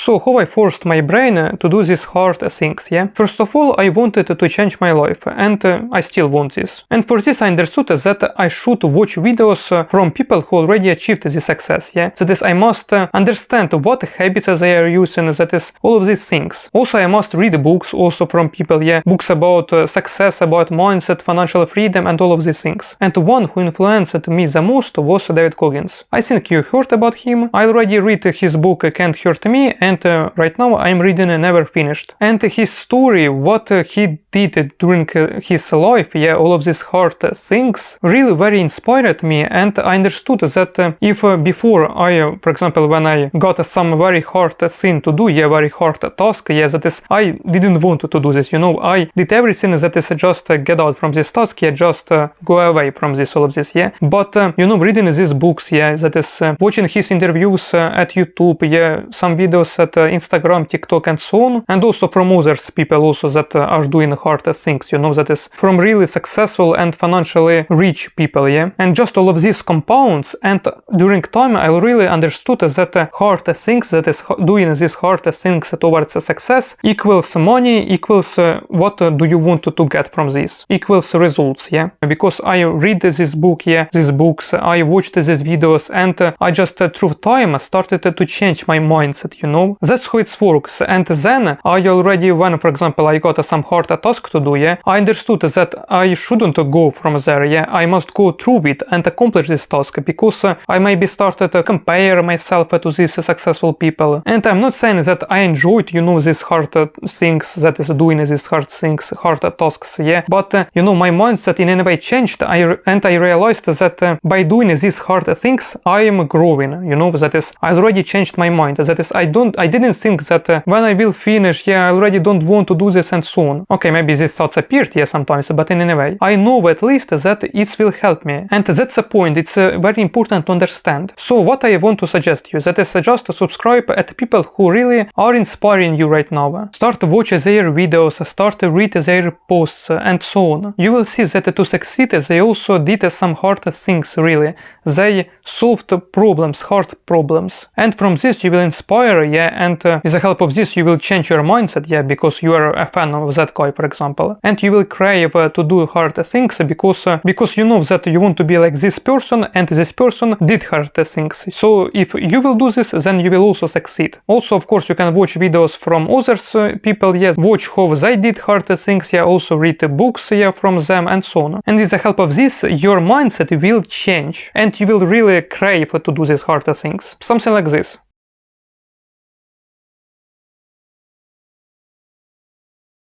So how I forced my brain to do these hard things, yeah? First of all, I wanted to change my life, and I still want this. And for this I understood that I should watch videos from people who already achieved this success, yeah? That is, I must understand what habits they are using, that is, all of these things. Also, I must read books also from people, yeah? Books about success, about mindset, financial freedom, and all of these things. And one who influenced me the most was David Goggins. I think you heard about him. I already read his book Can't Hurt Me, and right now I'm reading Never Finished. And his story, what he did during his life, yeah, all of these hard things, really very inspired me, and I understood that if before I, for example, when I got some very hard thing to do, yeah, very hard task, yeah, that is, I didn't want to do this, you know, I did everything that is just get out from this task, yeah, just go away from this, all of this, yeah. But, you know, reading these books, yeah, that is, watching his interviews at YouTube, yeah, some videos at Instagram, TikTok, and so on, and also from others people also that are doing hard things, you know, that is from really successful and financially rich people, yeah. And just all of these compounds, and during time I really understood that hard things, that is doing these hard things towards success, equals money, equals what do you want to get from this, equals results, yeah. Because I read this book, yeah, these books, I watched these videos, and I just through time started to change my mindset, you know. That's how it works. And then I already, when for example I got some hard task to do, yeah, I understood that I shouldn't go from there, yeah, I must go through it and accomplish this task, because I maybe started to compare myself to these successful people. And I'm not saying that I enjoyed, you know, these hard things, that is doing these hard things, hard tasks, yeah, but you know, my mindset in any way changed, and I realized that by doing these hard things I am growing, you know, that is, I already changed my mind, that is, I didn't think that when I will finish, yeah, I already don't want to do this and so on. Okay, maybe these thoughts appeared, yeah, sometimes, but in any way, I know at least that it will help me, and that's the point. It's very important to understand. So what I want to suggest you, that is just to subscribe at people who really are inspiring you right now. Start watch their videos, start read their posts, and so on. You will see that to succeed they also did some hard things, really. They solved problems, hard problems. And from this you will inspire, yeah, and with the help of this you will change your mindset, yeah, because you are a fan of that guy, for example. And you will crave to do hard things because you know that you want to be like this person, and this person did hard things. So if you will do this, then you will also succeed. Also, of course, you can watch videos from others people, yes, watch how they did hard things, yeah, also read books, yeah, from them, and so on. And with the help of this, your mindset will change, and you will really crave to do these hard things. Something like this.